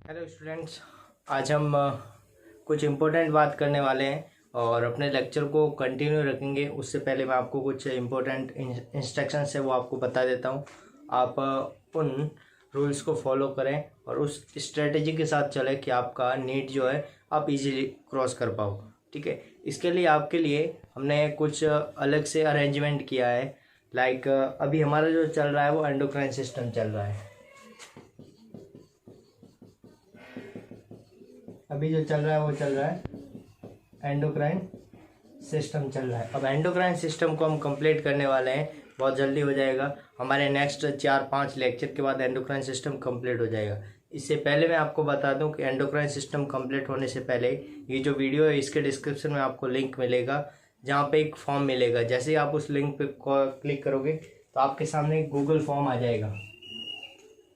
Hello students, आज हम कुछ इम्पोर्टेंट बात करने वाले हैं और अपने लेक्चर को कंटिन्यू रखेंगे। उससे पहले मैं आपको कुछ इम्पोर्टेंट इंस्ट्रक्शंस है वो आपको बता देता हूँ। आप उन रूल्स को फॉलो करें और उस स्ट्रेटेजी के साथ चलें कि आपका नीट जो है आप इजीली क्रॉस कर पाओ। ठीक है, इसके लिए आपके लिए हमने कुछ अलग से अरेंजमेंट किया है। लाइक अभी हमारा जो चल रहा है वो एंडोक्राइन सिस्टम चल रहा है। अभी जो चल रहा है वो चल रहा है एंडोक्राइन सिस्टम चल रहा है। अब एंडोक्राइन सिस्टम को हम कंप्लीट करने वाले हैं, बहुत जल्दी हो जाएगा। हमारे नेक्स्ट 4-5 लेक्चर के बाद एंडोक्राइन सिस्टम कंप्लीट हो जाएगा। इससे पहले मैं आपको बता दूं कि एंडोक्राइन सिस्टम कंप्लीट होने से पहले ये जो वीडियो है इसके डिस्क्रिप्शन में आपको लिंक मिलेगा, जहाँ पे एक फॉर्म मिलेगा। जैसे ही आप उस लिंक पे क्लिक करोगे तो आपके सामने एक गूगल फॉर्म आ जाएगा।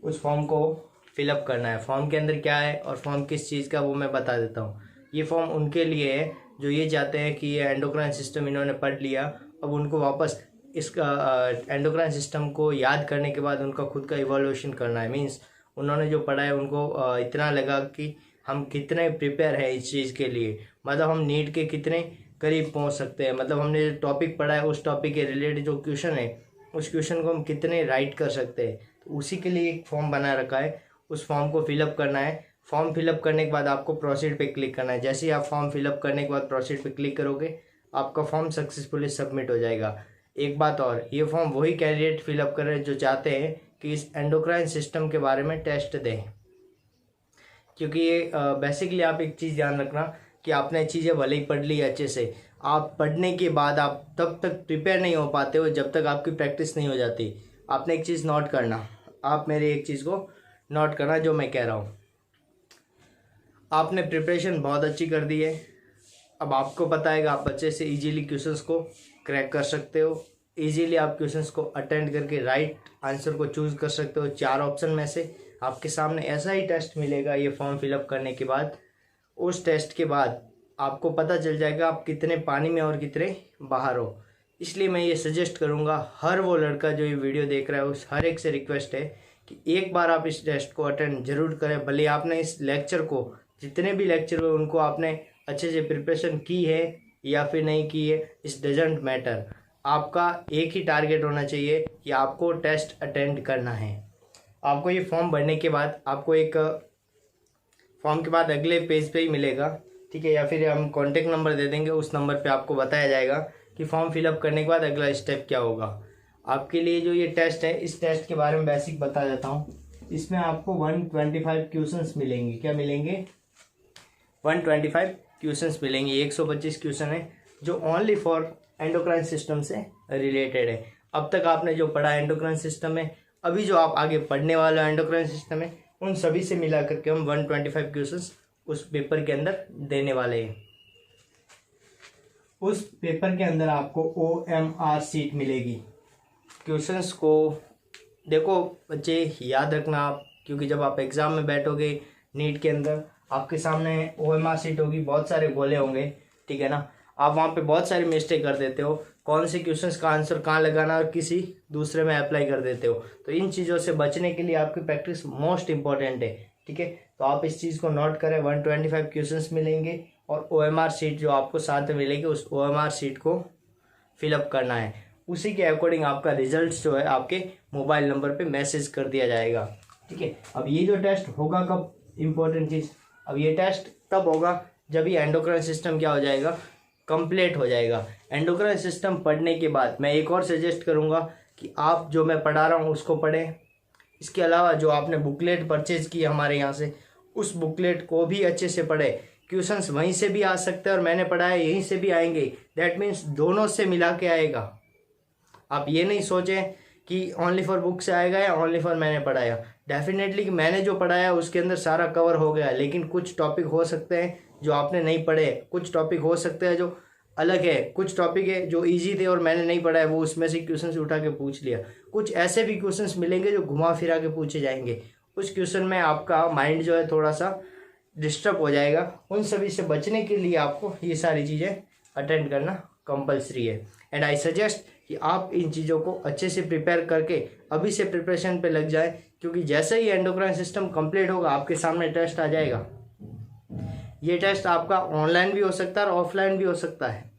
उस फॉर्म को फिलअप करना है। फॉर्म के अंदर क्या है और फॉर्म किस चीज़ का वो मैं बता देता हूँ। ये फॉर्म उनके लिए है जो ये चाहते हैं कि ये एंडोक्राइन सिस्टम इन्होंने पढ़ लिया, अब उनको वापस इसका एंडोक्राइन सिस्टम को याद करने के बाद उनका खुद का इवोल्यूशन करना है। मीन्स उन्होंने जो पढ़ा है उनको इतना लगा कि हम कितने प्रिपेयर हैं इस चीज़ के लिए, मतलब हम नीट के कितने करीब पहुँच सकते हैं, मतलब हमने जो टॉपिक पढ़ा है उस टॉपिक के रिलेटेड जो क्वेश्चन है उस क्वेश्चन को हम कितने राइट कर सकते हैं। तो उसी के लिए एक फॉर्म बना रखा है, उस फॉर्म को फिलअप करना है। फॉर्म फिलअप करने के बाद आपको प्रोसीड पे क्लिक करना है। जैसे ही आप फॉर्म फिलअप करने के बाद प्रोसीड पे क्लिक करोगे आपका फॉर्म सक्सेसफुली सबमिट हो जाएगा। एक बात और, ये फॉर्म वही कैंडिडेट फिलअप कर रहे हैं जो चाहते हैं कि इस एंडोक्राइन सिस्टम के बारे में टेस्ट दें, क्योंकि ये बेसिकली आप एक चीज़ ध्यान रखना कि आपने चीज़ें भले ही पढ़ ली अच्छे से, आप पढ़ने के बाद आप तब तक प्रिपेयर नहीं हो पाते हो जब तक आपकी प्रैक्टिस नहीं हो जाती। आपने एक चीज़ नोट करना, आप मेरे एक चीज़ को नोट करना जो मैं कह रहा हूँ। आपने प्रिपरेशन बहुत अच्छी कर दी है, अब आपको पता है कि आप अच्छे से इजीली क्वेश्चंस को क्रैक कर सकते हो। इजीली आप क्वेश्चंस को अटेंड करके राइट आंसर को चूज़ कर सकते हो। 4 ऑप्शन में से आपके सामने ऐसा ही टेस्ट मिलेगा ये फॉर्म फिलअप करने के बाद। उस टेस्ट के बाद आपको पता चल जाएगा आप कितने पानी में और कितने बाहर हो। इसलिए मैं ये सजेस्ट करूँगा, हर वो लड़का जो ये वीडियो देख रहा है उस हर एक से रिक्वेस्ट है कि एक बार आप इस टेस्ट को अटेंड जरूर करें। भले आपने इस लेक्चर को, जितने भी लेक्चर हुए उनको आपने अच्छे से प्रिपरेशन की है या फिर नहीं की है, इस डजेंट मैटर। आपका एक ही टारगेट होना चाहिए कि आपको टेस्ट अटेंड करना है। आपको ये फॉर्म भरने के बाद आपको एक फॉर्म के बाद अगले पेज पे ही मिलेगा, ठीक है, या फिर हम कॉन्टेक्ट नंबर दे देंगे, उस नंबर पे आपको बताया जाएगा कि फॉर्म फिलअप करने के बाद अगला स्टेप क्या होगा। आपके लिए जो ये टेस्ट है, इस टेस्ट के बारे में बेसिक बता देता हूँ। इसमें आपको 125 क्वेश्चंस मिलेंगे। क्या मिलेंगे? 125 क्वेश्चंस मिलेंगे। 125 क्वेश्चन है जो ओनली फॉर एंडोक्राइन सिस्टम से रिलेटेड है। अब तक आपने जो पढ़ा एंडोक्राइन सिस्टम है, अभी जो आप आगे पढ़ने वाला एंडोक्राइन सिस्टम है, उन सभी से मिला करके हम 125 क्वेश्चंस उस पेपर के अंदर देने वाले हैं। उस पेपर के अंदर आपको OMR सीट मिलेगी। क्वेश्चंस को देखो बच्चे, याद रखना आप, क्योंकि जब आप एग्ज़ाम में बैठोगे नीट के अंदर आपके सामने OMR सीट होगी, बहुत सारे गोले होंगे, ठीक है ना। आप वहाँ पे बहुत सारी मिस्टेक कर देते हो, कौन से क्वेश्चंस का आंसर कहाँ लगाना और किसी दूसरे में अप्लाई कर देते हो। तो इन चीज़ों से बचने के लिए आपकी प्रैक्टिस मोस्ट इंपॉर्टेंट है, ठीक है। तो आप इस चीज़ को नोट करें। 125 क्वेश्चंस मिलेंगे और OMR सीट जो आपको साथ में मिलेगी, उस OMR सीट को फिलअप करना है। उसी के अकॉर्डिंग आपका रिजल्ट जो है आपके मोबाइल नंबर पे मैसेज कर दिया जाएगा, ठीक है। अब ये जो टेस्ट होगा कब, इम्पोर्टेंट चीज़, अब ये टेस्ट तब होगा जब ये एंडोक्राइन सिस्टम क्या हो जाएगा, कंप्लीट हो जाएगा। एंडोक्राइन सिस्टम पढ़ने के बाद मैं एक और सजेस्ट करूँगा कि आप जो मैं पढ़ा रहा हूँ उसको पढ़ें। इसके अलावा जो आपने बुकलेट परचेज की हमारे यहाँ से, उस बुकलेट को भी अच्छे से पढ़ें। क्वेश्चंस वहीं से भी आ सकते हैं और मैंने पढ़ा है यहीं से भी आएंगे। दैट मीन्स दोनों से मिला के आएगा। आप ये नहीं सोचें कि ओनली फॉर बुक से आएगा या ओनली फॉर मैंने पढ़ाया। डेफिनेटली कि मैंने जो पढ़ाया उसके अंदर सारा कवर हो गया, लेकिन कुछ टॉपिक हो सकते हैं जो आपने नहीं पढ़े, कुछ टॉपिक हो सकते हैं जो अलग है, कुछ टॉपिक है जो इजी थे और मैंने नहीं पढ़ा है, वो उसमें से क्वेश्चंस उठा के पूछ लिया। कुछ ऐसे भी क्वेश्चंस मिलेंगे जो घुमा फिरा के पूछे जाएंगे। उस क्वेश्चन में आपका माइंड जो है थोड़ा सा डिस्टर्ब हो जाएगा। उन सभी से बचने के लिए आपको ये सारी चीज़ें अटेंड करना कंपलसरी है। एंड आई सजेस्ट कि आप इन चीज़ों को अच्छे से प्रिपेयर करके अभी से प्रिपरेशन पे लग जाए, क्योंकि जैसे ही एंडोक्राइन सिस्टम कंप्लीट होगा आपके सामने टेस्ट आ जाएगा। ये टेस्ट आपका ऑनलाइन भी हो सकता है और ऑफलाइन भी हो सकता है।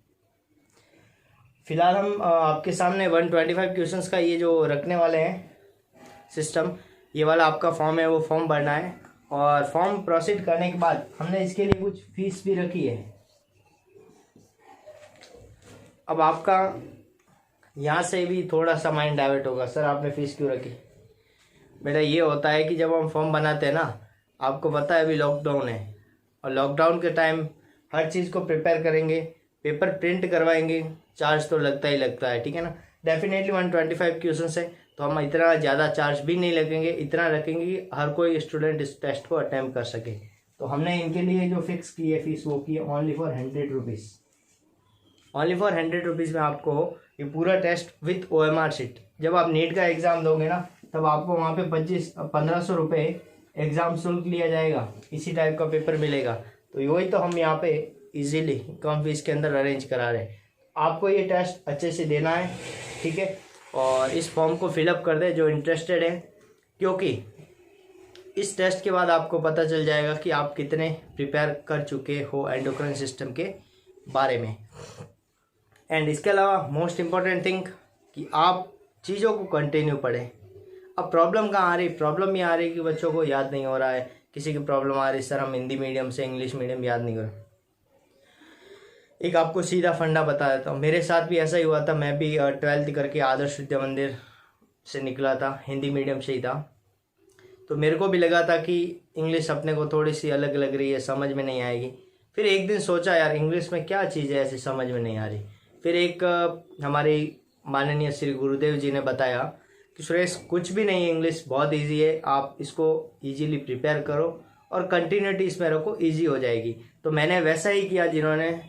फिलहाल हम आपके सामने 125 क्वेश्चंस का ये जो रखने वाले हैं सिस्टम, ये वाला आपका फॉर्म है, वो फॉर्म भरना है और फॉर्म प्रोसीड करने के बाद हमने इसके लिए कुछ फीस भी रखी है। अब आपका यहाँ से भी थोड़ा सा माइंड डाइवर्ट होगा, सर आपने फ़ीस क्यों रखी? बेटा ये होता है कि जब हम फॉर्म बनाते हैं ना, आपको पता है अभी लॉकडाउन है और लॉकडाउन के टाइम हर चीज़ को प्रिपेयर करेंगे, पेपर प्रिंट करवाएंगे, चार्ज तो लगता ही लगता है, ठीक है ना। डेफिनेटली 125 क्वेश्चन है तो हम इतना ज़्यादा चार्ज भी नहीं लगेंगे, इतना रखेंगे कि हर कोई स्टूडेंट इस टेस्ट को अटैम्प्ट कर सके। तो हमने इनके लिए जो फिक्स की है फीस वो की है only for 100 rupees. Only for 100 rupees में आपको ये पूरा टेस्ट विथ OMR शीट, जब आप नीट का एग्ज़ाम दोगे ना तब आपको वहाँ पे 1500 रुपये एग्ज़ाम शुल्क लिया जाएगा, इसी टाइप का पेपर मिलेगा। तो वही तो हम यहाँ पे इजीली कम फीस के अंदर अरेंज करा रहे हैं। आपको ये टेस्ट अच्छे से देना है, ठीक है, और इस फॉर्म को फिलअप कर दे जो इंटरेस्टेड है, क्योंकि इस टेस्ट के बाद आपको पता चल जाएगा कि आप कितने प्रिपेयर कर चुके हो एंडोक्राइन सिस्टम के बारे में। एंड इसके अलावा मोस्ट इम्पॉर्टेंट थिंग कि आप चीज़ों को कंटिन्यू पढ़ें। अब प्रॉब्लम कहाँ आ रही? प्रॉब्लम ये आ रही कि बच्चों को याद नहीं हो रहा है, किसी की प्रॉब्लम आ रही सर हम हिंदी मीडियम से इंग्लिश मीडियम याद नहीं कर। एक आपको सीधा फंडा बता देता हूँ, मेरे साथ भी ऐसा ही हुआ था। मैं भी 12th करके आदर्श विद्या मंदिर से निकला था, हिंदी मीडियम से ही था। तो मेरे को भी लगा था कि इंग्लिश अपने को थोड़ी सी अलग लग रही है, समझ में नहीं आएगी। फिर एक दिन सोचा यार इंग्लिश में क्या चीज़ है ऐसी समझ में नहीं आ रही। फिर एक हमारे माननीय श्री गुरुदेव जी ने बताया कि सुरेश कुछ भी नहीं है, इंग्लिश बहुत इजी है, आप इसको इजीली प्रिपेयर करो और कंटिन्यूटी इसमें रखो, इजी हो जाएगी। तो मैंने वैसा ही किया, जिन्होंने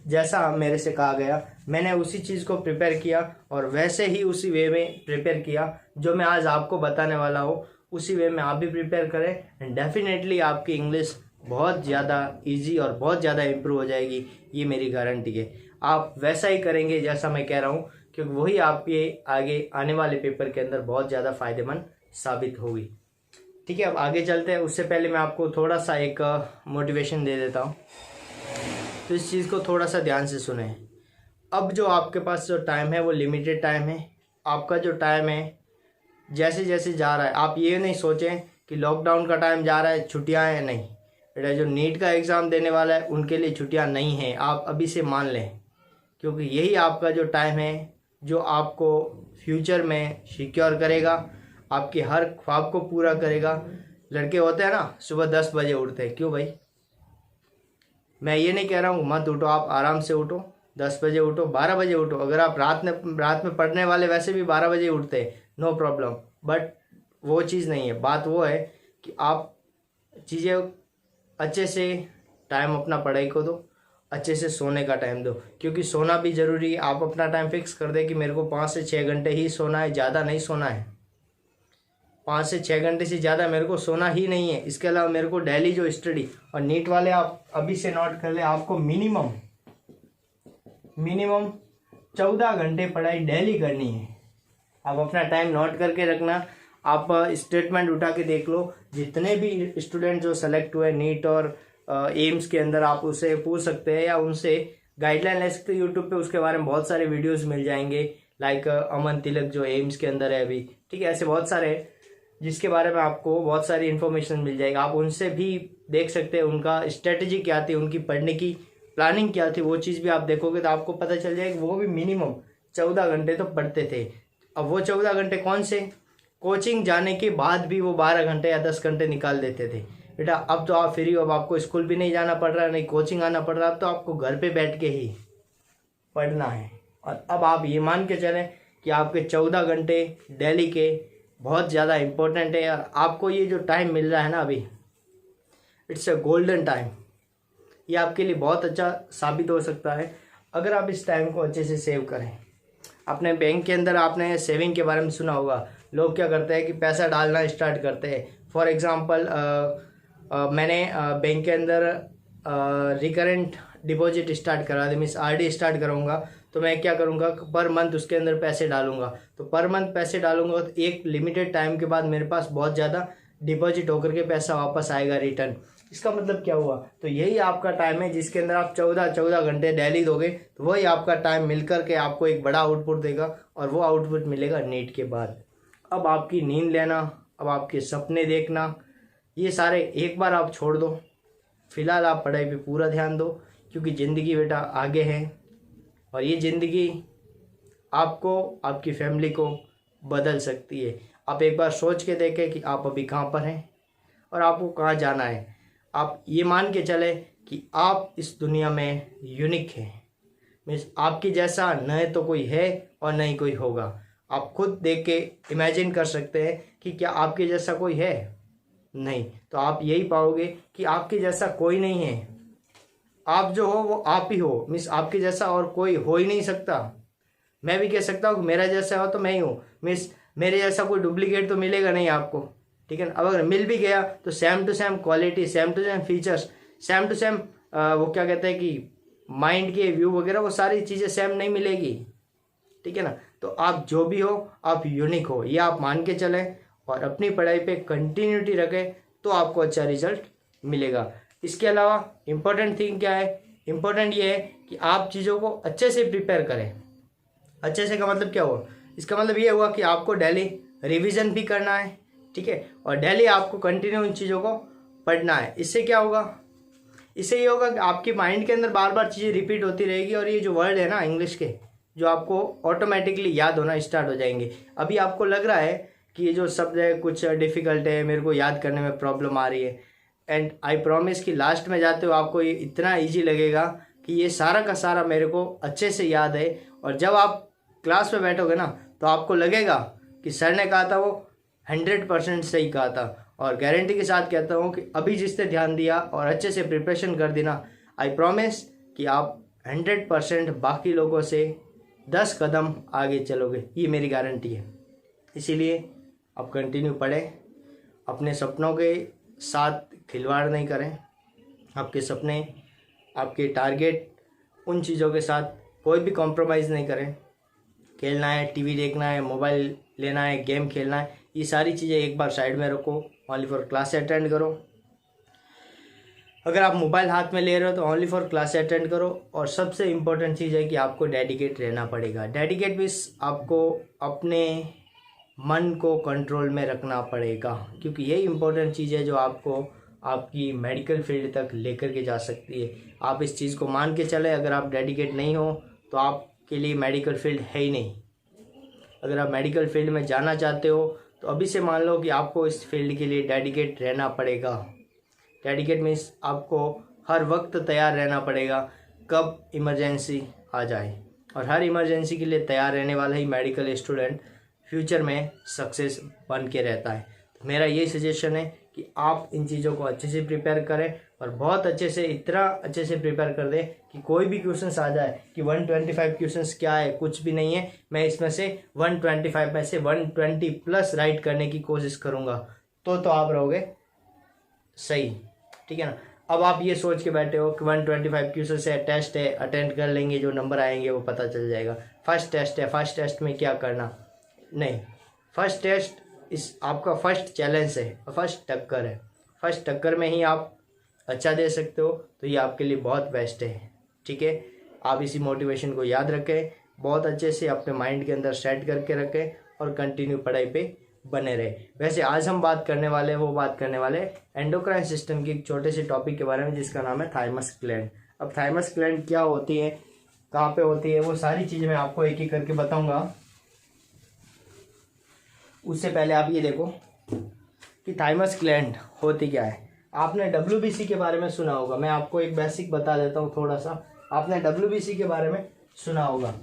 जैसा मेरे से कहा गया मैंने उसी चीज़ को प्रिपेयर किया और वैसे ही उसी वे में प्रिपेयर किया। जो मैं आज आपको बताने वाला हूँ उसी वे में आप भी प्रिपेयर करें एंड डेफिनेटली आपकी इंग्लिश बहुत ज़्यादा इजी और बहुत ज़्यादा इम्प्रूव हो जाएगी, ये मेरी गारंटी है। आप वैसा ही करेंगे जैसा मैं कह रहा हूँ, क्योंकि वही आपके आगे आने वाले पेपर के अंदर बहुत ज़्यादा फायदेमंद साबित होगी। ठीक है, अब आगे चलते हैं। उससे पहले मैं आपको थोड़ा सा एक मोटिवेशन दे देता हूँ, तो इस चीज़ को थोड़ा सा ध्यान से सुने। अब जो आपके पास जो टाइम है वो लिमिटेड टाइम है। आपका जो टाइम है जैसे जैसे जा रहा है, आप ये नहीं सोचें कि लॉकडाउन का टाइम जा रहा है, छुट्टियां हैं, नहीं बेटा। जो नीट का एग्ज़ाम देने वाला है उनके लिए छुट्टियां नहीं हैं, आप अभी से मान लें, क्योंकि यही आपका जो टाइम है जो आपको फ्यूचर में सिक्योर करेगा, आपके हर ख्वाब को पूरा करेगा। लड़के होते हैं ना सुबह 10 बजे उठते हैं, क्यों भाई? मैं ये नहीं कह रहा हूँ मत उठो, आप आराम से उठो, 10 बजे उठो, 12 बजे उठो। अगर आप रात में पढ़ने वाले वैसे भी 12 बजे उठते हैं, नो प्रॉब्लम, बट वो चीज़ नहीं है। बात वो है कि आप चीज़ें अच्छे से टाइम अपना पढ़ाई को दो, अच्छे से सोने का टाइम दो, क्योंकि सोना भी ज़रूरी है। आप अपना टाइम फिक्स कर दें कि मेरे को 5 से 6 घंटे ही सोना है, ज़्यादा नहीं सोना है। 5 से 6 घंटे से ज़्यादा मेरे को सोना ही नहीं है। इसके अलावा मेरे को डेली जो स्टडी, और नीट वाले आप अभी से नोट कर ले, आपको मिनिमम 14 घंटे पढ़ाई डेली करनी है। आप अपना टाइम नोट करके रखना। आप स्टेटमेंट उठा के देख लो, जितने भी स्टूडेंट जो सेलेक्ट हुए नीट और एम्स के अंदर, आप उससे पूछ सकते हैं या उनसे गाइडलाइन ले सकते हैं। यूट्यूब पे उसके बारे में बहुत सारे वीडियोस मिल जाएंगे, लाइक अमन तिलक जो एम्स के अंदर है अभी, ठीक है, ऐसे बहुत सारे जिसके बारे में आपको बहुत सारी इन्फॉर्मेशन मिल जाएगी। आप उनसे भी देख सकते हैं उनका स्ट्रेटजी क्या थी, उनकी पढ़ने की प्लानिंग क्या थी, वो चीज़ भी आप देखोगे तो आपको पता चल जाएगा। वो भी मिनिमम 14 घंटे तो पढ़ते थे। अब वो 14 घंटे कौन से, कोचिंग जाने के बाद भी वो 12 घंटे या 10 घंटे निकाल देते थे। बेटा अब तो आप फ्री हो, अब आपको स्कूल भी नहीं जाना पड़ रहा है, नहीं कोचिंग आना पड़ रहा है, अब तो आपको घर पे बैठ के ही पढ़ना है। और अब आप ये मान के चलें कि आपके 14 घंटे डेली के बहुत ज़्यादा इम्पोर्टेंट है यार। आपको ये जो टाइम मिल रहा है ना अभी, इट्स अ गोल्डन टाइम। ये आपके लिए बहुत अच्छा साबित हो सकता है अगर आप इस टाइम को अच्छे से सेव करें। अपने बैंक के अंदर आपने सेविंग के बारे में सुना होगा। लोग क्या करते हैं कि पैसा डालना स्टार्ट करते हैं। फॉर एग्जांपल मैंने बैंक के अंदर रिकरेंट डिपॉजिट स्टार्ट करा दी, मीन्स RD स्टार्ट करूँगा, तो मैं क्या करूँगा, पर मंथ उसके अंदर पैसे डालूंगा। तो पर मंथ पैसे डालूंगा तो एक लिमिटेड टाइम के बाद मेरे पास बहुत ज़्यादा डिपॉजिट होकर के पैसा वापस आएगा रिटर्न। इसका मतलब क्या हुआ, तो यही आपका टाइम है जिसके अंदर आप 14 घंटे डेली दोगे, तो वही आपका टाइम मिलकर के आपको एक बड़ा आउटपुट देगा, और वो आउटपुट मिलेगा नीट के बाद। अब आपकी नींद लेना, अब आपके सपने देखना, ये सारे एक बार आप छोड़ दो। फिलहाल आप पढ़ाई पे पूरा ध्यान दो, क्योंकि ज़िंदगी बेटा आगे है, और ये ज़िंदगी आपको, आपकी फैमिली को बदल सकती है। आप एक बार सोच के देखें कि आप अभी कहाँ पर हैं और आपको कहाँ जाना है। आप ये मान के चले कि आप इस दुनिया में यूनिक हैं, मीन्स आपकी जैसा न तो कोई है और न ही कोई होगा। आप खुद देख के इमेजिन कर सकते हैं कि क्या आपके जैसा कोई है, नहीं, तो आप यही पाओगे कि आपके जैसा कोई नहीं है। आप जो हो वो आप ही हो, मीन्स आपके जैसा और कोई हो ही नहीं सकता। मैं भी कह सकता हूँ कि मेरा जैसा हो तो मैं ही हूँ, मीन्स मेरे जैसा कोई डुप्लीकेट तो मिलेगा नहीं आपको, ठीक है ना। अब अगर मिल भी गया तो same to same quality, same to same features, same to same वो क्या कहते हैं कि माइंड के व्यू वगैरह, वो सारी चीज़ें सेम नहीं मिलेगी, ठीक है ना। तो आप जो भी हो आप यूनिक हो, ये आप मान के चलें और अपनी पढ़ाई पे कंटिन्यूटी रखें, तो आपको अच्छा रिजल्ट मिलेगा। इसके अलावा इम्पोर्टेंट थिंग क्या है, इम्पोर्टेंट ये है कि आप चीज़ों को अच्छे से प्रिपेयर करें। अच्छे से का मतलब क्या हुआ, इसका मतलब ये हुआ कि आपको डेली रिवीजन भी करना है, ठीक है, और डेली आपको कंटिन्यू उन चीज़ों को पढ़ना है। इससे क्या होगा, इससे ये होगा कि आपके माइंड के अंदर बार बार चीज़ें रिपीट होती रहेगी, और ये जो वर्ड है ना इंग्लिश के, जो आपको ऑटोमेटिकली याद होना स्टार्ट हो जाएंगे। अभी आपको लग रहा है कि ये जो शब्द है कुछ डिफ़िकल्ट है, मेरे को याद करने में प्रॉब्लम आ रही है, एंड आई प्रॉमिस कि लास्ट में जाते हो आपको ये इतना ईजी लगेगा कि ये सारा का सारा मेरे को अच्छे से याद है। और जब आप क्लास में बैठोगे ना, तो आपको लगेगा कि सर ने कहा था वो 100% सही कहा था। और गारंटी के साथ कहता हूँ कि अभी जिसने ध्यान दिया और अच्छे से प्रिपरेशन कर दी ना, आई प्रॉमिस कि आप 100% बाकी लोगों से 10 कदम आगे चलोगे, ये मेरी गारंटी है। इसीलिए आप कंटिन्यू पढ़ें, अपने सपनों के साथ खिलवाड़ नहीं करें। आपके सपने, आपके टारगेट, उन चीज़ों के साथ कोई भी कॉम्प्रोमाइज़ नहीं करें। खेलना है, टीवी देखना है, मोबाइल लेना है, गेम खेलना है, ये सारी चीज़ें एक बार साइड में रखो, ओनली फॉर क्लास अटेंड करो। अगर आप मोबाइल हाथ में ले रहे हो तो ओनली फॉर क्लास अटेंड करो। और सबसे इम्पोर्टेंट चीज़ है कि आपको डेडिकेट रहना पड़ेगा। डेडिकेट मीन्स आपको अपने मन को कंट्रोल में रखना पड़ेगा, क्योंकि यही इम्पोर्टेंट चीज़ है जो आपको आपकी मेडिकल फील्ड तक लेकर के जा सकती है। आप इस चीज़ को मान के चले, अगर आप डेडिकेट नहीं हो तो आपके लिए मेडिकल फील्ड है ही नहीं। अगर आप मेडिकल फील्ड में जाना चाहते हो तो अभी से मान लो कि आपको इस फील्ड के लिए डेडिकेट रहना पड़ेगा। डेडिकेट मीन्स आपको हर वक्त तैयार रहना पड़ेगा, कब इमरजेंसी आ जाए। और हर इमरजेंसी के लिए तैयार रहने वाला ही मेडिकल स्टूडेंट फ्यूचर में सक्सेस बन के रहता है। तो मेरा यही सजेशन है कि आप इन चीज़ों को अच्छे से प्रिपेयर करें, और बहुत अच्छे से, इतना अच्छे से प्रिपेयर कर दें कि कोई भी क्वेश्चंस आ जाए कि 125 क्वेश्चंस क्या है, कुछ भी नहीं है, मैं इसमें से 125 में से 120 प्लस राइट करने की कोशिश करूँगा, तो आप रहोगे सही, ठीक है ना। अब आप ये सोच के बैठे हो कि 125 क्वेश्चन है, टेस्ट है, अटेंड कर लेंगे, जो नंबर आएंगे वो पता चल जाएगा। फर्स्ट टेस्ट है, फर्स्ट टेस्ट में क्या करना, नहीं, फर्स्ट टेस्ट इस आपका फर्स्ट चैलेंज है, फर्स्ट टक्कर है। फर्स्ट टक्कर में ही आप अच्छा दे सकते हो, तो ये आपके लिए बहुत बेस्ट है, ठीक है। आप इसी मोटिवेशन को याद रखें, बहुत अच्छे से अपने माइंड के अंदर सेट करके रखें, और कंटिन्यू पढ़ाई पे बने रहे। वैसे आज हम बात करने वाले एंडोक्राइन सिस्टम के एक छोटे से टॉपिक के बारे में, जिसका नाम है थाइमस ग्लैंड। अब थाइमस ग्लैंड क्या होती है, कहाँ पे होती है, वो सारी चीज़ें मैं आपको एक एक करके बताऊंगा। उससे पहले आप ये देखो कि थाइमस ग्लैंड होती क्या है। आपने WBC के बारे में सुना होगा, मैं आपको एक बेसिक बता देता हूँ थोड़ा सा। आपने WBC के बारे में सुना होगा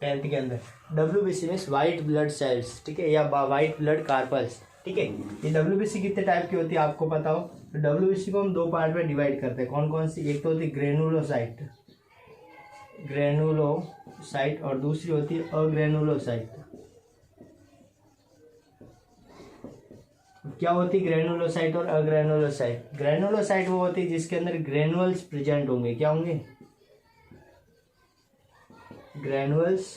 10th के अंदर। WBC means white blood cells, ठीक है, या वाइट ब्लड कार्पल्स, ठीक है। ये WBC कितने टाइप की होती है आपको पता हो, तो WBC को हम 2 पार्ट में डिवाइड करते हैं। कौन कौन सी, एक तो होती है ग्रेनुलोसाइट और दूसरी होती है अग्रेनुलोसाइट। क्या होती है ग्रेनुलोसाइट और अग्रेनुलोसाइट? ग्रेनुलोसाइट वो होती है जिसके अंदर ग्रेनुअल्स प्रेजेंट होंगे, क्या होंगे, ग्रैनुअल्स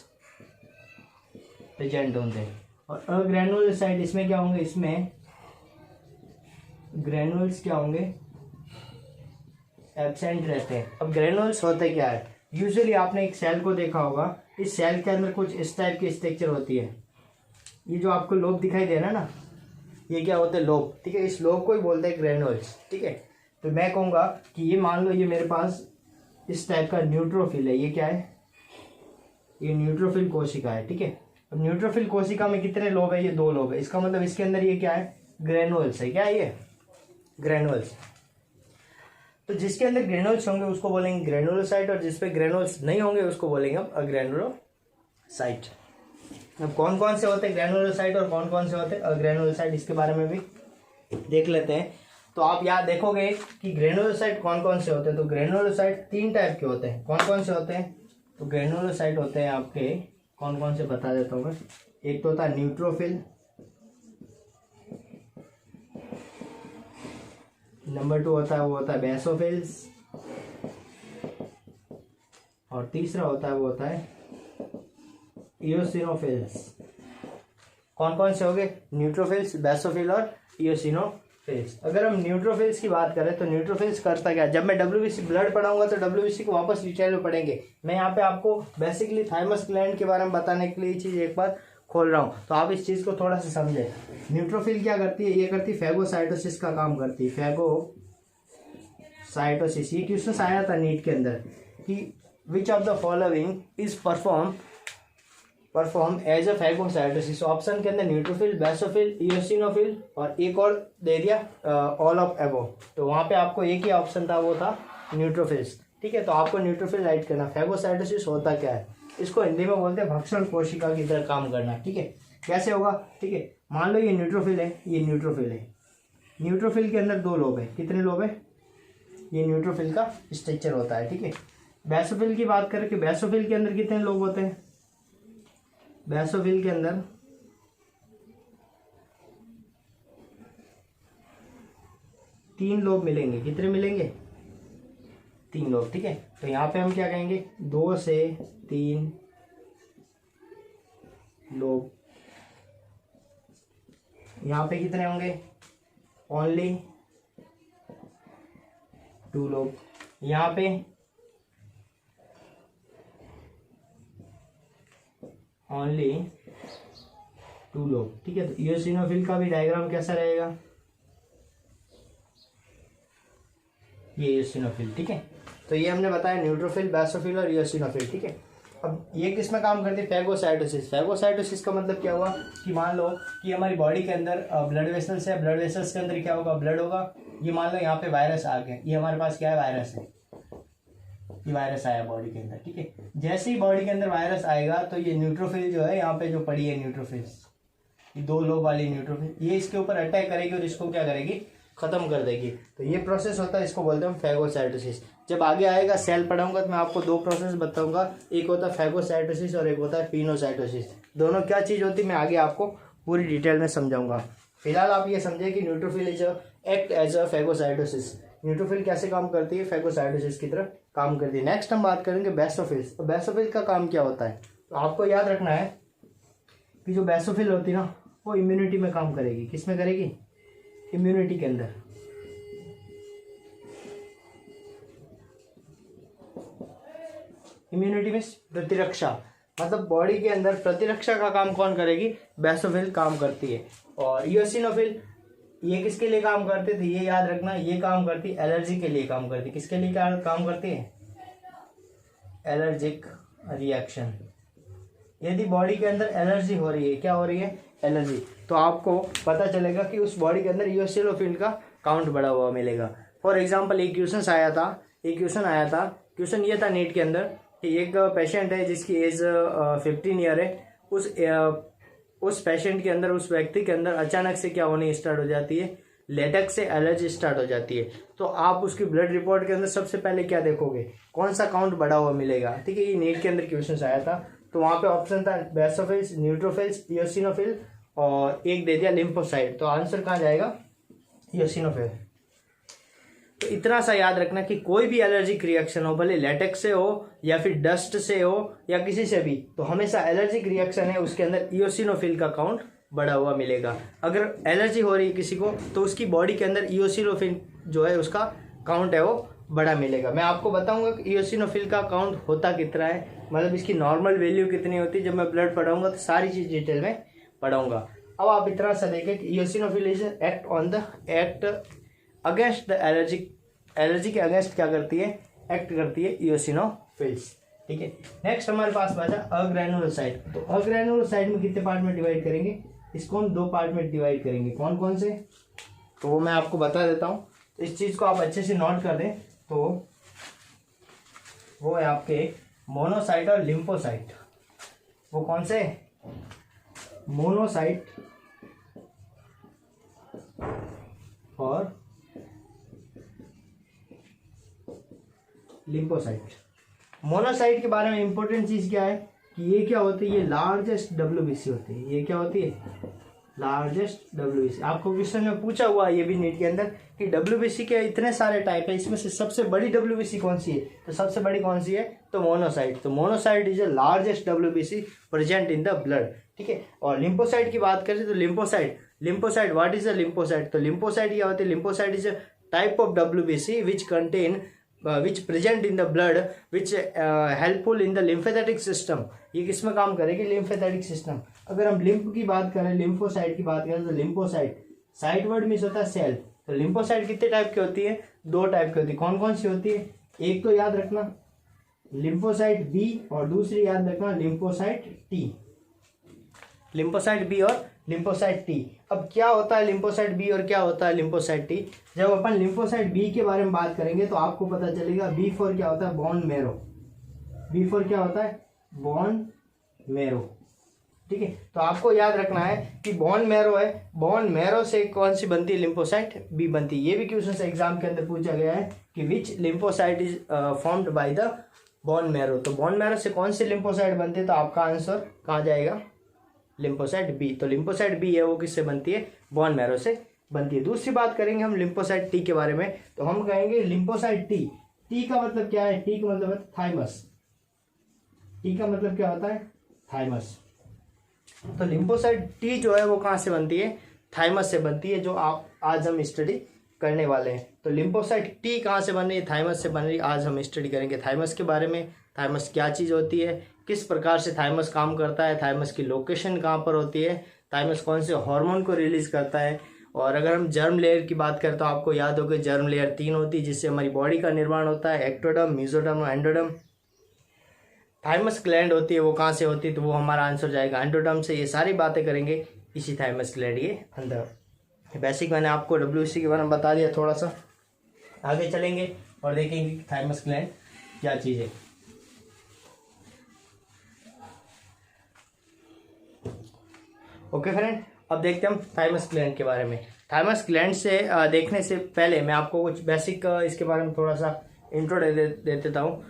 प्रेजेंट होते हैं। और अग्रैनुलोसाइट इसमें क्या होंगे, इसमें ग्रैनुअल्स क्या होंगे, एब्सेंट रहते हैं। अब ग्रैनुअल्स होते क्या है, यूजुअली आपने एक सेल को देखा होगा, इस सेल के अंदर कुछ इस टाइप की स्ट्रक्चर होती है। ये जो आपको लोब दिखाई दे रहा है ना, ये क्या होते हैं, लोब, ठीक है। इस लोब को ही बोलते हैं ग्रैनुअल्स, ठीक है। तो मैं कहूँगा कि ये मान लो ये मेरे पास इस टाइप का न्यूट्रोफिल है, ये क्या है, ये न्यूट्रोफिल कोशिका है, ठीक है। अब न्यूट्रोफिल कोशिका में कितने लोब है, ये 2 लोब है। इसका मतलब इसके अंदर ये क्या है, ग्रैनुअल्स है। क्या है ये, ग्रैनुअल्स। तो जिसके अंदर ग्रैनुअल्स होंगे उसको बोलेंगे ग्रैनुलोसाइट, और जिसपे ग्रैनुअल्स नहीं होंगे उसको बोलेंगे हम अग्रैनुलोसाइट। अब कौन कौन से होते हैं ग्रैनुलोसाइट और कौन कौन से होते हैं अग्रैनुलोसाइट, इसके बारे में भी देख लेते हैं। तो आप याद देखोगे कि ग्रैनुलोसाइट कौन कौन से होते हैं। तो ग्रैनुलोसाइट 3 टाइप के होते हैं। कौन कौन से होते हैं, तो ग्रैनुलोसाइट होते हैं आपके कौन कौन से बता देता हूँ मैं। एक तो होता है न्यूट्रोफिल, नंबर 2 होता है वो होता है बेसोफिल्स, और तीसरा होता है वो होता है इयोसिनोफिल्स। कौन कौन से हो गए, न्यूट्रोफिल्स, बेसोफिल और इयोसिनोफिल्स। अगर हम न्यूट्रोफिल्स की बात करें तो न्यूट्रोफिल्स करता क्या, जब मैं डब्ल्यूबीसी ब्लड पढ़ाऊंगा तो डब्ल्यूबीसी को वापस डिटेल में पढ़ेंगे। मैं यहाँ पे आपको बेसिकली थाइमस ग्लैंड के बारे में बताने के लिए ये चीज़ एक बार खोल रहा हूँ, तो आप इस चीज़ को थोड़ा सा समझें। न्यूट्रोफिल क्या करती है, ये करती है फैगोसाइटोसिस का काम करती है, फैगोसाइटोसिस। ये क्वेश्चन आया था नीट के अंदर कि which of the following is perform as a phagocytosis. Option के अंदर न्यूट्रोफिल, बेसोफिल, इयोसिनोफिल और एक और दे दिया ऑल ऑफ एबो। तो वहाँ पे आपको एक ही ऑप्शन था, वो था न्यूट्रोफिल्स, ठीक है। तो आपको न्यूट्रोफिल राइट करना। फैगोसाइटोसिस होता क्या है, इसको हिंदी में बोलते हैं भक्षण कोशिका की तरह काम करना, ठीक है। कैसे होगा, ठीक है। मान लो ये न्यूट्रोफिल है, ये न्यूट्रोफिल है। न्यूट्रोफिल के अंदर 2 लोब है। कितने लोब है, ये न्यूट्रोफिल का स्ट्रक्चर होता है, ठीक है। बेसोफिल की बात करें कि बेसोफिल के अंदर कितने लोब होते हैं, बेसोफिल के अंदर 3 लोब मिलेंगे। कितने मिलेंगे, 3 लोब, ठीक है। तो यहाँ पे हम क्या कहेंगे, 2 से 3 लोब। यहाँ पे कितने होंगे, ओनली 2 लोब। यहाँ पे ओनली 2 लोब, ठीक है। तो इयोसिनोफिल का भी डायग्राम कैसा रहेगा, ये इयोसिनोफिल, ठीक है। तो ये हमने बताया न्यूट्रोफिल, बेसोफिल और इयोसिनोफिल, ठीक है। अब ये किस में काम करती है, फैगोसाइटोसिस। फैगोसाइटोसिस का मतलब क्या हुआ कि मान लो कि हमारी बॉडी के अंदर ब्लड वेसल्स है, ब्लड वेसल्स के अंदर क्या होगा, ब्लड होगा। ये मान लो यहाँ पे वायरस आ गया, ये हमारे पास क्या है, वायरस है, ये वायरस आया बॉडी के अंदर, ठीक है। जैसे ही बॉडी के अंदर वायरस आएगा तो ये न्यूट्रोफिल जो है, यहाँ पे जो पड़ी है न्यूट्रोफिल्स, ये 2 लोब वाली न्यूट्रोफिल, ये इसके ऊपर अटैक करेगी और इसको क्या करेगी, खत्म कर देगी। तो ये प्रोसेस होता है, इसको बोलते हैं फैगोसाइटोसिस। जब आगे आएगा सेल पढ़ाऊंगा तो मैं आपको 2 प्रोसेस बताऊंगा, एक होता है फैगोसाइटोसिस और एक होता है पिनोसाइटोसिस। दोनों क्या चीज़ होती है मैं आगे आपको पूरी डिटेल में समझाऊंगा। फिलहाल आप ये समझे कि neutrophil is act as a phagocytosis. Neutrophil कैसे काम करती है, फैगोसाइटोसिस की तरह काम करती है। नेक्स्ट हम बात करेंगे बेसोफिल्स। तो बेसोफिल का काम क्या होता है, तो आपको याद रखना है कि जो बेसोफिल होती है ना, वो इम्यूनिटी में काम करेगी। किस में करेगी, इम्यूनिटी के अंदर। इम्यूनिटी मीन्स प्रतिरक्षा, मतलब बॉडी के अंदर प्रतिरक्षा का काम कौन करेगी, बेसोफिल काम करती है। और इयोसिनोफिल ये किसके लिए काम करते थे, ये याद रखना, ये काम करती एलर्जी के लिए काम करती। किसके लिए काम करती है, एलर्जिक रिएक्शन। यदि बॉडी के अंदर एलर्जी हो रही है, क्या हो रही है, एलर्जी, तो आपको पता चलेगा कि उस बॉडी के अंदर इयोसिनोफिल का काउंट बढ़ा हुआ मिलेगा। फॉर एग्जांपल एक क्वेश्चन आया था, क्वेश्चन ये था नीट के अंदर कि एक पेशेंट है जिसकी एज 15 ईयर है। उस पेशेंट के अंदर, उस व्यक्ति के अंदर अचानक से क्या होने स्टार्ट हो जाती है, लेटेक्स से एलर्जी स्टार्ट हो जाती है। तो आप उसकी ब्लड रिपोर्ट के अंदर सबसे पहले क्या देखोगे, कौन सा काउंट बढ़ा हुआ मिलेगा, ठीक है। ये नीट के अंदर क्वेश्चन आया था, तो वहाँ पे ऑप्शन था बेसोफिल्स, न्यूट्रोफिल्स, इयोसिनोफिल और एक दे दिया लिम्फोसाइट। तो आंसर कहाँ जाएगा, इयोसिनोफिल। तो इतना सा याद रखना कि कोई भी एलर्जिक रिएक्शन हो, भले लेटेक्स से हो या फिर डस्ट से हो या किसी से भी, तो हमेशा एलर्जिक रिएक्शन है उसके अंदर इओसिनोफिल का काउंट बढ़ा हुआ मिलेगा। अगर एलर्जी हो रही है किसी को तो उसकी बॉडी के अंदर इओसिनोफिल जो है उसका काउंट है वो बड़ा मिलेगा। मैं आपको बताऊंगा कि इओसिनोफिल का काउंट होता कितना है, मतलब इसकी नॉर्मल वैल्यू कितनी होती है। जब मैं ब्लड पढ़ाऊंगा तो सारी चीज़ डिटेल में पढ़ाऊंगा। अब आप इतना सा देखें कि eosinophil is act against the allergy के अगेंस्ट क्या करती है, एक्ट करती है इओसिनोफिल्स। ठीक है, नेक्स्ट हमारे पास बचा अग्रैनुलोसाइट। तो अग्रैनुलोसाइट में कितने पार्ट में डिवाइड करेंगे, इसको हम 2 पार्ट में डिवाइड करेंगे। कौन कौन से, तो वो मैं आपको बता देता हूँ। तो इस चीज़ को आप अच्छे से नोट कर दें। तो वो है आपके मोनोसाइट और लिम्फोसाइट। वो कौन से, मोनोसाइट और लिम्फोसाइट। मोनोसाइट के बारे में इंपॉर्टेंट चीज क्या है कि ये क्या होती है, ये लार्जेस्ट डब्ल्यूबीसी होती है। ये क्या होती है, लार्जेस्ट डब्ल्यूबीसी। आपको क्वेश्चन में पूछा हुआ ये भी नीट के अंदर कि डब्ल्यूबीसी के इतने सारे टाइप है, इसमें से सबसे बड़ी डब्ल्यूबीसी कौन सी है, तो सबसे बड़ी कौन सी है, तो मोनोसाइट। तो monocyte is the largest WBC present in the blood. ठीक है, और लिम्फोसाइट की बात करें तो lymphocyte what is the lymphocyte, तो लिम्फोसाइट क्या होती है, lymphocyte is a type of WBC which contain which present in the blood which helpful in the lymphatic system। ये किस में काम करेगी, lymphatic system। अगर हम लिम्फ की बात करें, लिम्फोसाइट की बात करें तो लिम्फोसाइट साइट वर्ड मीन्स होता है सेल। तो लिम्फोसाइट कितने टाइप की होती है, 2 टाइप की होती है। कौन कौन सी होती है, एक तो याद रखना लिम्फोसाइट बी और दूसरी याद रखना लिम्फोसाइट टी। लिम्फोसाइट बी और लिम्फोसाइट टी। अब क्या होता है लिम्फोसाइट बी और क्या होता है लिम्फोसाइट टी। जब अपन लिम्फोसाइट बी के बारे में बात करेंगे तो आपको पता चलेगा बी फॉर क्या होता है, बोन मैरो। बी फॉर क्या होता है, बोन मैरो। ठीक है, तो आपको याद रखना है कि बोन मैरो है, बोन मैरो से कौन सी बनती है, लिम्फोसाइट बी बनती है। ये भी क्वेश्चन से एग्जाम के अंदर पूछा गया है कि which lymphocyte is formed by the bone marrow. तो बोन मैरो से कौन सी लिम्फोसाइट बनती है, तो आपका आंसर कहाँ जाएगा, लिम्फोसाइट बी। तो लिम्फोसाइट बी है वो किससे बनती है, बोन मैरो से बनती है। दूसरी बात करेंगे हम लिम्फोसाइट टी के बारे में, तो हम कहेंगे लिम्फोसाइट टी। टी का मतलब क्या है, टी का मतलब है थाइमस। टी का मतलब क्या होता है, थाइमस। तो लिम्फोसाइट टी जो है वो कहाँ से बनती है, थाइमस से बनती है, जो आज हम स्टडी करने वाले हैं। तो लिम्फोसाइट टी कहाँ से बन रही है, थाइमस से बन रही है। आज हम स्टडी करेंगे थाइमस के बारे में, थाइमस क्या चीज़ होती है, किस प्रकार से थाइमस काम करता है, थाइमस की लोकेशन कहाँ पर होती है, थाइमस कौन से हार्मोन को रिलीज करता है। और अगर हम जर्म लेयर की बात करें तो आपको याद होगा जर्म लेयर 3 होती है जिससे हमारी बॉडी का निर्माण होता है, एक्टोडर्म, मेसोडर्म और एंडोडर्म। थाइमस ग्लैंड होती है वो कहाँ से होती है, तो वो हमारा आंसर जाएगा एंडोडर्म से। ये सारी बातें करेंगे इसी थाइमस ग्लैंड के अंदर। बेसिक मैंने आपको डब्ल्यूसी के बारे में बता दिया, थोड़ा सा आगे चलेंगे और देखेंगे थाइमस ग्लैंड क्या चीज़ है। ओके फ्रेंड, अब देखते हैं हम थाइमस ग्लैंड के बारे में। थाइमस ग्लैंड से देखने से पहले मैं आपको कुछ बेसिक इसके बारे में थोड़ा सा इंट्रो दे देता हूँ।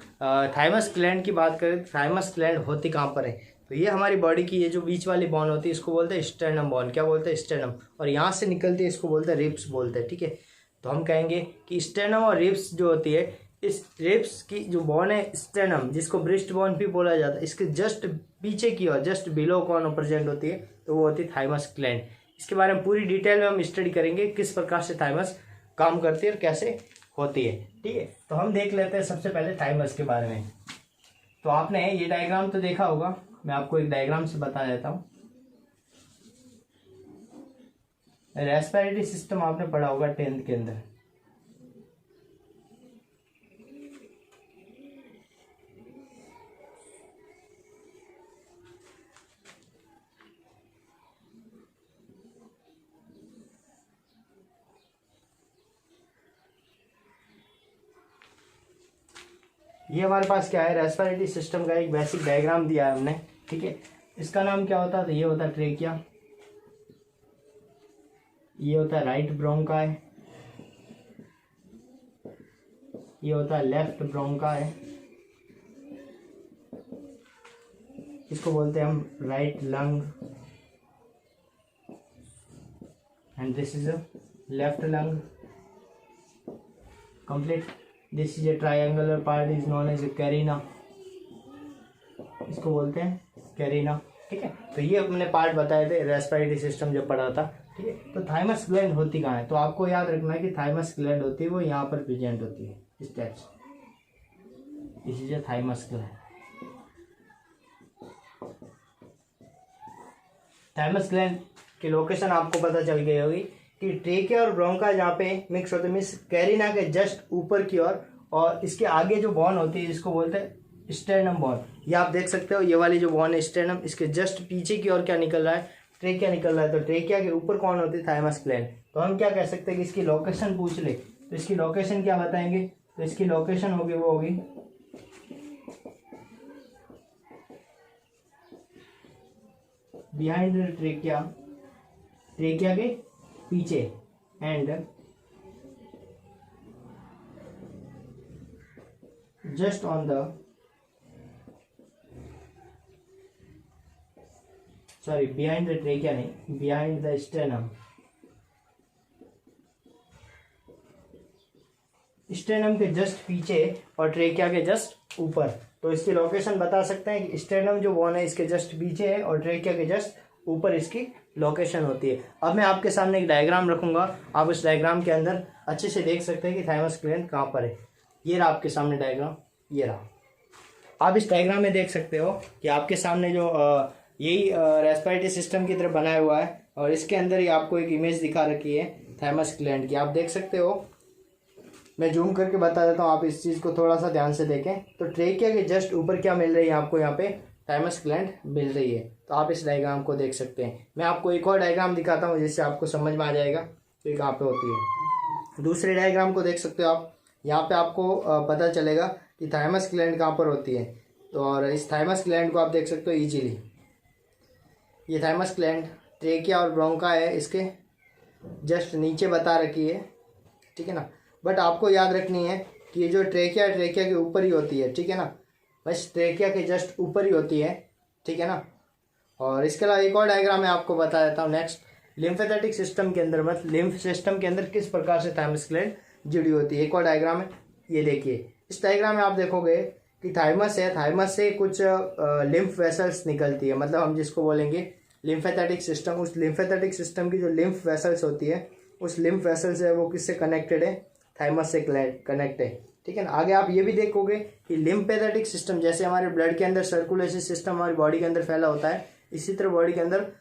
थाइमस ग्लैंड की बात करें, थाइमस ग्लैंड होती कहाँ पर है, तो ये हमारी बॉडी की ये जो बीच वाली बोन होती है इसको बोलते हैं स्टेर्नम बोन। क्या बोलते हैं, स्टेर्नम। और यहाँ से निकलती है इसको बोलते हैं रिब्स बोलते हैं। ठीक है, तो हम कहेंगे कि स्टेर्नम और रिब्स जो होती है, इस रिब्स की जो बोन है स्टेर्नम, जिसको ब्रेस्ट बोन भी बोला जाता है, इसके जस्ट पीछे की और जस्ट बिलो कौन प्रेजेंट होती है, तो वो होती है थाइमस ग्लैंड। इसके बारे में पूरी डिटेल में हम स्टडी करेंगे किस प्रकार से थाइमस काम करती है और कैसे होती है। ठीक है, तो हम देख लेते हैं सबसे पहले थाइमस के बारे में। तो आपने ये डायग्राम तो देखा होगा, मैं आपको एक डायग्राम से बता देता हूँ। रेस्पिरेटरी सिस्टम आपने पढ़ा होगा 10th के अंदर। ये हमारे पास क्या है, रेस्पिरेटरी सिस्टम का एक बेसिक डायग्राम दिया है हमने। ठीक है, इसका नाम क्या होता है, तो ये होता है ट्रेकिया, ये होता है राइट ब्रोंकाई, ये होता है लेफ्ट ब्रोंकाई, इसको बोलते हैं हम right lung, and this is a left lung. Complete. This is a triangular part is known as a carina, इसको बोलते हैं कैरिना, ठीक है। तो ये अपने पार्ट बताए थे रेस्पिरेटरी सिस्टम जब पढ़ा था, ठीक है। तो थाइमस ग्लैंड होती कहाँ है, तो आपको याद रखना है कि थाइमस ग्लैंड होती है वो यहाँ पर प्रेजेंट होती है इस टाइप से, this is A thymus gland. Thymus gland की लोकेशन आपको पता चल गई होगी कि ट्रेकिया और ब्रोंका जहाँ पे मिक्स होते हैं, मीन्स कैरिना के जस्ट ऊपर की ओर, और इसके आगे जो बॉन होती है इसको बोलते हैं स्टेर्नम बॉन। ये आप देख सकते हो, ये वाली जो बॉन है स्टेर्नम, इसके जस्ट पीछे की ओर क्या निकल रहा है, ट्रेकिया निकल रहा है। तो ट्रेकिया के ऊपर कौन होती है, थाइमस ग्लैंड। तो हम क्या कह सकते हैं कि इसकी लोकेशन पूछ ले, तो इसकी लोकेशन क्या बताएंगे, तो इसकी लोकेशन होगी वो होगी बिहाइंड ट्रेकिया, ट्रेकिया के पीछे, and just on the sorry behind the trachea नहीं, बिहाइंड द स्टेनम, स्टेनम के जस्ट पीछे और ट्रेकिया के जस्ट ऊपर। तो इसकी लोकेशन बता सकते हैं कि स्टेनम जो बोन है इसके जस्ट पीछे है और ट्रेकिया के जस्ट ऊपर इसकी लोकेशन होती है। अब मैं आपके सामने एक डायग्राम रखूंगा, आप उस डायग्राम के अंदर अच्छे से देख सकते हैं कि थाइमस ग्लैंड कहाँ पर है। ये रहा आपके सामने डायग्राम, ये रहा। आप इस डायग्राम में देख सकते हो कि आपके सामने जो यही रेस्पिरेटरी सिस्टम की तरह बनाया हुआ है, और इसके अंदर ही आपको एक इमेज दिखा रखी है थाइमस ग्लैंड की, आप देख सकते हो। मैं जूम करके बता देता हूँ, आप इस चीज़ को थोड़ा सा ध्यान से देखें। तो ट्रेकिया के जस्ट ऊपर क्या मिल रही है आपको, यहाँ पे थाइमस ग्लैंड मिल रही है। तो आप इस डायग्राम को देख सकते हैं। मैं आपको एक और डायग्राम दिखाता हूँ जिससे आपको समझ में आ जाएगा तो ये कहाँ पे होती है। दूसरे डायग्राम को देख सकते हो आप, यहाँ पे आपको पता चलेगा कि थाइमस ग्लैंड कहाँ पर होती है। तो और इस थाइमस ग्लैंड को आप देख सकते हो ईजिली। ये थाइमस ग्लैंड ट्रेकिया और ब्रोंका है, इसके जस्ट नीचे बता रखी है, ठीक है ना। बट आपको याद रखनी है कि ये जो ट्रेकिया के ऊपर ही होती है, ठीक है ना, बस ट्रेकिया के जस्ट ऊपर ही होती है, ठीक है ना। और इसके अलावा एक और डायग्राम मैं आपको बता देता हूँ नेक्स्ट। लिम्फेथेटिक सिस्टम के अंदर, मतलब लिम्फ सिस्टम के अंदर किस प्रकार से थाइमस ग्लैंड जुड़ी होती है, एक और डायग्राम है, ये देखिए। इस डायग्राम में आप देखोगे कि थाइमस है, थाइमस से कुछ लिम्फ वेसल्स निकलती है, मतलब हम जिसको बोलेंगे लिम्फेथेटिक सिस्टम। उस लिम्फेथेटिक सिस्टम की जो लिम्फ वेसल्स होती है, उस लिम्फ वेसल्स है वो किससे कनेक्टेड है, थाइमस से कनेक्ट है, ठीक है ना। आगे आप ये भी देखोगे कि लिम्फेथेटिक सिस्टम, जैसे हमारे ब्लड के अंदर सर्कुलेशन सिस्टम हमारी बॉडी के अंदर फैला होता है, इसी तरह बॉडी के अंदर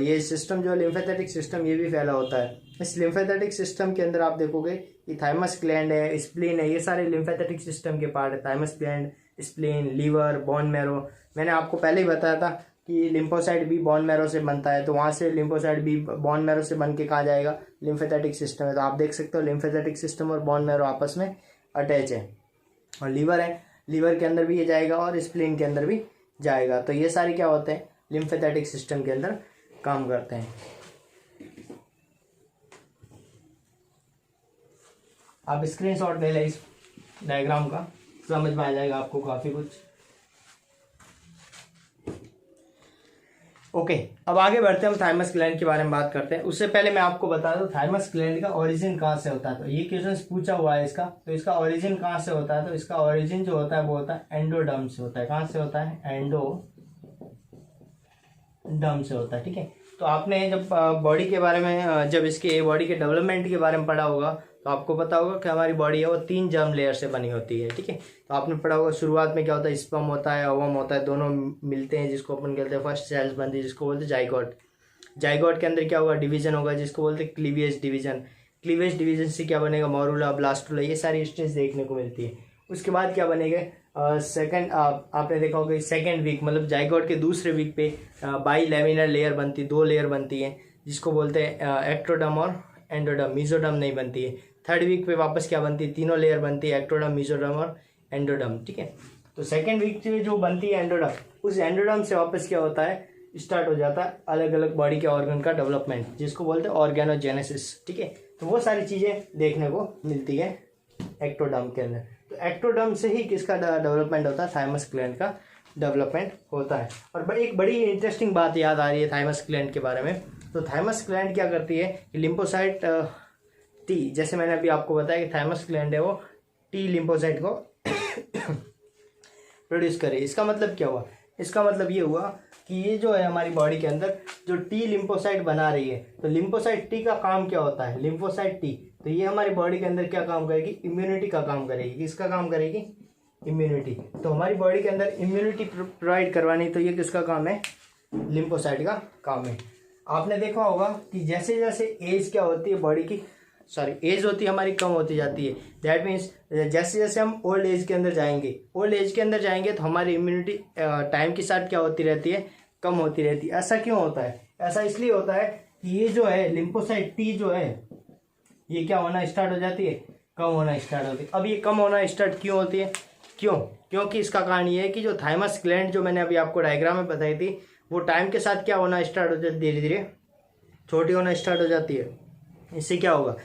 ये सिस्टम जो लिम्फेथेटिक सिस्टम ये भी फैला होता है। इस लिम्फेथेटिक सिस्टम के अंदर आप देखोगे कि थाइमस ग्लैंड है, स्प्लीन है, ये सारे लिम्फेथेटिक सिस्टम के पार्ट है। Thymus gland, spleen, liver, bone marrow. मैंने आपको पहले ही बताया था कि लिम्फोसाइट भी बोन मैरो से बनता है, तो वहाँ से लिम्फोसाइट भी बोन मैरो से बन के कहाँ जाएगा, लिम्फेथेटिक सिस्टम है। तो आप देख सकते हो लिम्फेथेटिक सिस्टम और बोन मैरो आपस में अटैच है। और लीवर है, लीवर के अंदर भी ये जाएगा और स्प्लीन के अंदर भी जाएगा। तो ये सारे क्या होते हैं, लिम्फेथेटिक सिस्टम के अंदर काम करते हैं। आप स्क्रीनशॉट ले लें इस डायग्राम का, समझ में आ जाएगा आपको काफ़ी कुछ। ओके, अब आगे बढ़ते हैं, हम थाइमस ग्लैंड के बारे में बात करते हैं। उससे पहले मैं आपको बता दूं थाइमस ग्लैंड का ओरिजिन कहाँ से होता है। तो ये क्वेश्चन पूछा हुआ है इसका, तो इसका ओरिजिन कहाँ से होता है, तो इसका ओरिजिन जो होता है वो होता है एंडोडर्म से होता है। कहाँ से होता है, एंडोडर्म से होता है, ठीक है। तो आपने जब बॉडी के बारे में, जब इसके बॉडी के डेवलपमेंट के बारे में पढ़ा होगा तो आपको पता होगा कि हमारी बॉडी है वो 3 जर्म लेयर से बनी होती है, ठीक है। तो आपने पढ़ा होगा शुरुआत में क्या होता है, स्पर्म होता है, ओवम होता है, दोनों मिलते हैं जिसको अपन कहते हैं फर्स्ट सेल्स बनती है, जिसको बोलते हैं जाइगोट। जाइगोट के अंदर क्या होगा, डिवीजन होगा, जिसको बोलते हैं क्लीवेज डिवीजन। क्लीवेज डिवीजन से क्या बनेगा, मोरूला, ब्लास्टुला, ये सारी स्टेज देखने को मिलती है। उसके बाद क्या बनेगा, सेकंड आपने देखा होगा सेकंड वीक, मतलब जाइगोट के दूसरे वीक पे बाई लेमिनर लेयर बनती है, 2 लेयर बनती है, जिसको बोलते हैं एक्टोडर्म और एंडोडर्म। मीजोडर्म नहीं बनती है। थर्ड वीक पे वापस क्या बनती है, 3 लेयर बनती है, एक्टोडर्म, मीजोडर्म और एंडोडर्म, ठीक है। तो सेकंड वीक से जो बनती है एंडोडर्म, उस एंडोडर्म से वापस क्या होता है, स्टार्ट हो जाता है अलग अलग बॉडी के ऑर्गन का डेवलपमेंट, जिसको बोलते हैं ऑर्गेनोजेनेसिस, ठीक है। तो वो सारी चीजें देखने को मिलती है एक्टोडर्म के अंदर। तो एक्टोडर्म से ही किसका डेवलपमेंट होता है, थाइमस ग्लैंड का डेवलपमेंट होता है। और एक बड़ी इंटरेस्टिंग बात याद आ रही है थाइमस ग्लैंड के बारे में। तो थाइमस ग्लैंड क्या करती है, लिम्फोसाइट टी, जैसे मैंने अभी आपको बताया कि थाइमस ग्लैंड है वो टी लिम्फोसाइट को प्रोड्यूस करे। इसका मतलब क्या हुआ? इसका मतलब ये हुआ कि ये जो है हमारी बॉडी के अंदर जो टी लिम्फोसाइट बना रही है, तो लिम्फोसाइट टी का काम क्या होता है? लिम्फोसाइट टी, तो ये हमारी बॉडी के अंदर क्या काम करेगी? इम्यूनिटी का काम करेगी। किसका काम करेगी? इम्यूनिटी। तो हमारी बॉडी के अंदर इम्यूनिटी प्रोवाइड करवानी, तो ये किसका काम है? लिम्फोसाइट का काम है। आपने देखा होगा कि जैसे जैसे एज क्या होती है बॉडी की, एज होती है हमारी, कम होती जाती है। दैट मीन्स जैसे जैसे हम ओल्ड एज के अंदर जाएंगे तो हमारी इम्यूनिटी टाइम के साथ क्या होती रहती है? कम होती रहती है। ऐसा क्यों होता है? ऐसा इसलिए होता है कि ये जो है लिम्फोसाइट टी जो है ये क्या होना स्टार्ट हो जाती है? कम होना स्टार्ट होती है। अब ये कम होना स्टार्ट क्यों होती है? क्योंकि इसका कारण ये है कि जो थाइमस ग्लैंड जो मैंने अभी आपको डायग्राम में बताई थी, वो टाइम के साथ क्या होना स्टार्ट हो जाती है? धीरे धीरे छोटी होना स्टार्ट हो जाती है। इससे क्या होगा?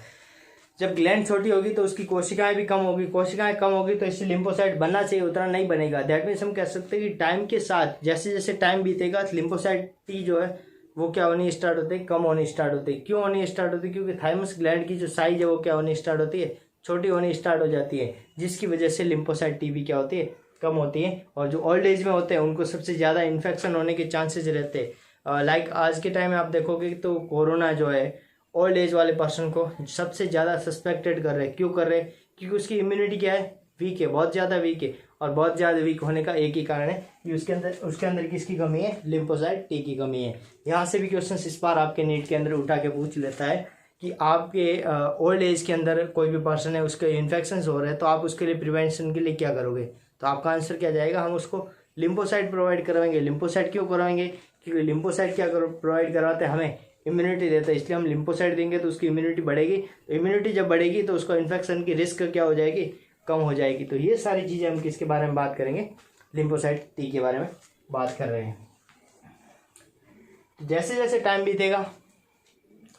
जब ग्लैंड छोटी होगी तो उसकी कोशिकाएं भी कम होगी, तो इससे लिम्फोसाइट बनना चाहिए उतना नहीं बनेगा। दैट मीन्स हम कह सकते हैं कि टाइम के साथ जैसे जैसे टाइम बीतेगा लिम्फोसाइट टी जो है वो क्या होनी स्टार्ट होती है? कम होनी स्टार्ट होती है। क्यों होनी स्टार्ट होती है? क्योंकि थाइमस ग्लैंड की जो साइज है वो क्या होनी स्टार्ट होती है? छोटी होनी स्टार्ट हो जाती है, जिसकी वजह से लिम्फोसाइट टी भी क्या होती है? कम होती है। और जो ओल्ड एज में होते हैं उनको सबसे ज़्यादा इन्फेक्शन होने के चांसेस रहते हैं। लाइक आज के टाइम में आप देखोगे तो कोरोना जो है ओल्ड एज वाले पर्सन को सबसे ज़्यादा सस्पेक्टेड कर रहे हैं। क्यों कर रहे हैं? क्योंकि उसकी इम्यूनिटी क्या है? वीक है, बहुत ज़्यादा वीक है। और बहुत ज़्यादा वीक होने का एक ही कारण है कि उसके अंदर किसकी कमी है? लिम्फोसाइट टी की कमी है। यहाँ से भी क्वेश्चन इस बार आपके नीट के अंदर उठा के पूछ लेता है कि आपके ओल्ड एज के अंदर कोई भी पर्सन है उसके इन्फेक्शन हो रहे हैं, तो आप उसके लिए प्रिवेंशन के लिए क्या करोगे? तो आपका आंसर क्या जाएगा? हम उसको लिम्फोसाइट प्रोवाइड करवाएंगे। लिम्फोसाइट क्यों करवाएंगे? क्योंकि लिम्फोसाइट क्या प्रोवाइड करवाते हैं? हमें इम्यूनिटी देता है, इसलिए हम लिम्फोसाइट देंगे तो उसकी इम्यूनिटी बढ़ेगी। तो इम्यूनिटी जब बढ़ेगी तो उसको इन्फेक्शन की रिस्क क्या हो जाएगी? कम हो जाएगी। तो ये सारी चीज़ें हम किसके बारे में बात करेंगे? लिम्फोसाइट टी के बारे में बात कर रहे हैं। जैसे जैसे टाइम बीतेगा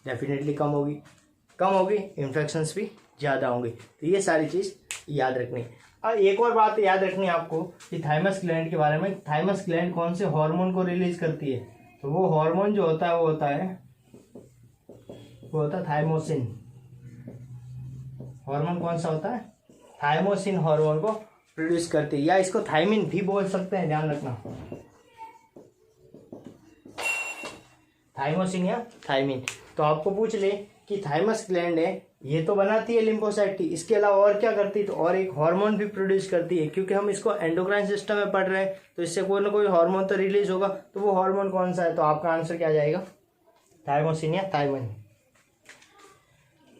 डेफिनेटली कम होगी, इन्फेक्शंस भी ज़्यादा होंगे। तो ये सारी चीज़ याद रखनी। और एक और बात याद रखनी है आपको कि थाइमस ग्लैंड के बारे में। थाइमस ग्लैंड कौन से हार्मोन को रिलीज करती है? तो वो हार्मोन जो होता है वो होता है थाइमोसिन। हार्मोन कौन सा होता है? थाइमोसिन हार्मोन को प्रोड्यूस करती है, या इसको थाइमिन भी बोल सकते हैं, ध्यान रखना। थाइमोसिन या थाइमिन। तो आपको पूछ ले कि थाइमस ग्लैंड है ये तो बनाती है लिम्फोसाइट टी, इसके अलावा और क्या करती है? तो और एक हार्मोन भी प्रोड्यूस करती है। क्योंकि हम इसको एंडोक्राइन सिस्टम में पढ़ रहे हैं तो इससे कोई ना कोई हार्मोन तो रिलीज होगा। तो वो हार्मोन कौन सा है? तो आपका आंसर क्या जाएगा? थाइमोसिन या थाइमिन।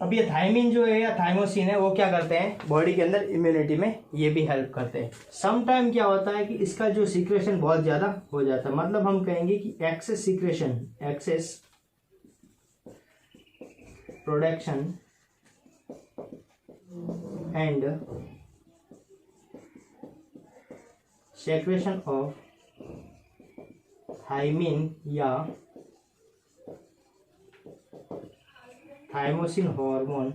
अब ये थाइमिन जो है या थाइमोसिन है वो क्या करते हैं? बॉडी के अंदर इम्यूनिटी में ये भी हेल्प करते हैं। सम टाइम क्या होता है कि इसका जो सीक्रेशन बहुत ज्यादा हो जाता है, मतलब हम कहेंगे कि excess secretion, excess production and secretion of thymine या thymosin hormone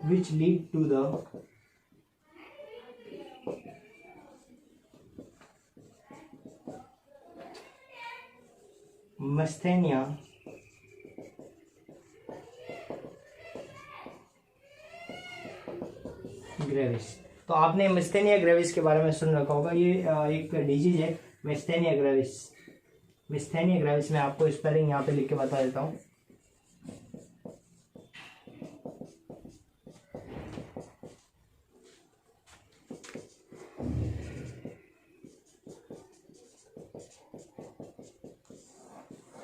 which lead to the mastenia gravis. तो आपने मिस्थेनिया ग्रेविस के बारे में सुन रखा होगा। ये एक डिजीज है मिस्थेनिया ग्रेविस। मिस्थेनिया ग्रेविस में आपको स्पेलिंग यहाँ पे लिख के बता देता हूँ।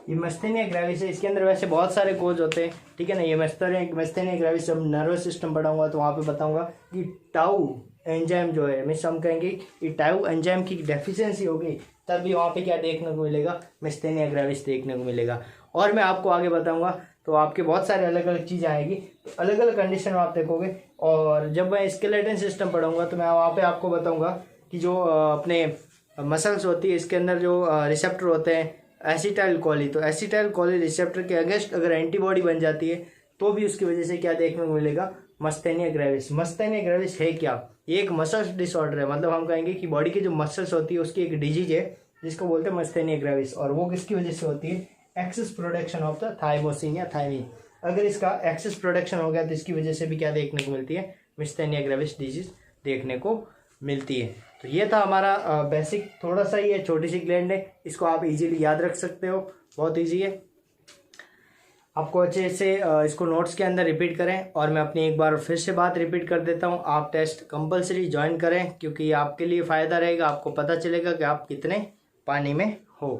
ये मिस्थेनिया ग्रेविस है। इसके अंदर वैसे बहुत सारे कोज होते हैं, ठीक है ना। ये मिस्थेनिया ग्रेविस जब नर्वस सिस्टम पढ़ाऊंगा तो वहाँ पे बताऊंगा कि टाउ एंजाइम जो है, मीन्स हम कहेंगे कि टाउ एंजाइम की डेफिशिएंसी होगी तभी वहाँ पे क्या देखने को मिलेगा? मिस्थेनिया ग्रेविस देखने को मिलेगा। और मैं आपको आगे बताऊंगा तो आपके बहुत सारे अलग अलग चीज़ें आएगी, तो अलग अलग कंडीशन में आप देखोगे। और जब मैं स्केलेटन सिस्टम पढ़ाऊंगा तो मैं वहाँ पे आपको बताऊंगा कि जो अपने मसल्स होती है इसके अंदर जो रिसेप्टर होते हैं एसिटाइल कोली, तो एसिटाइल कोली रिसेप्टर के अगेंस्ट अगर एंटीबॉडी बन जाती है तो भी उसकी वजह से क्या देखने को मिलेगा? मिस्थेनिया ग्रेविस। मिस्थेनिया ग्रेविस है क्या? ये एक मसल्स डिसऑर्डर है, मतलब हम कहेंगे कि बॉडी की जो मसल्स होती है उसकी एक डिजीज है जिसको बोलते हैं मस्थेनिया ग्रेविस, और वो किसकी वजह से होती है? Excess production of the thymosin या थायमीन। अगर इसका एक्सेस प्रोडक्शन हो गया तो इसकी वजह से भी क्या देखने को मिलती है? मस्थेनिया ग्रेविस डिजीज देखने को मिलती है। तो ये था हमारा बेसिक, थोड़ा सा ही है, छोटी सी ग्लैंड है, इसको आप इजीली याद रख सकते हो, बहुत इजी है। आपको अच्छे से इसको नोट्स के अंदर रिपीट करें, और मैं अपनी एक बार फिर से बात रिपीट कर देता हूँ, आप टेस्ट कंपलसरी ज्वाइन करें, क्योंकि ये आपके लिए फ़ायदा रहेगा, आपको पता चलेगा कि आप कितने पानी में हो।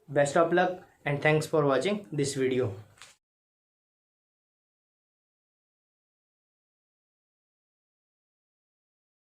Best of luck and thanks for watching this video.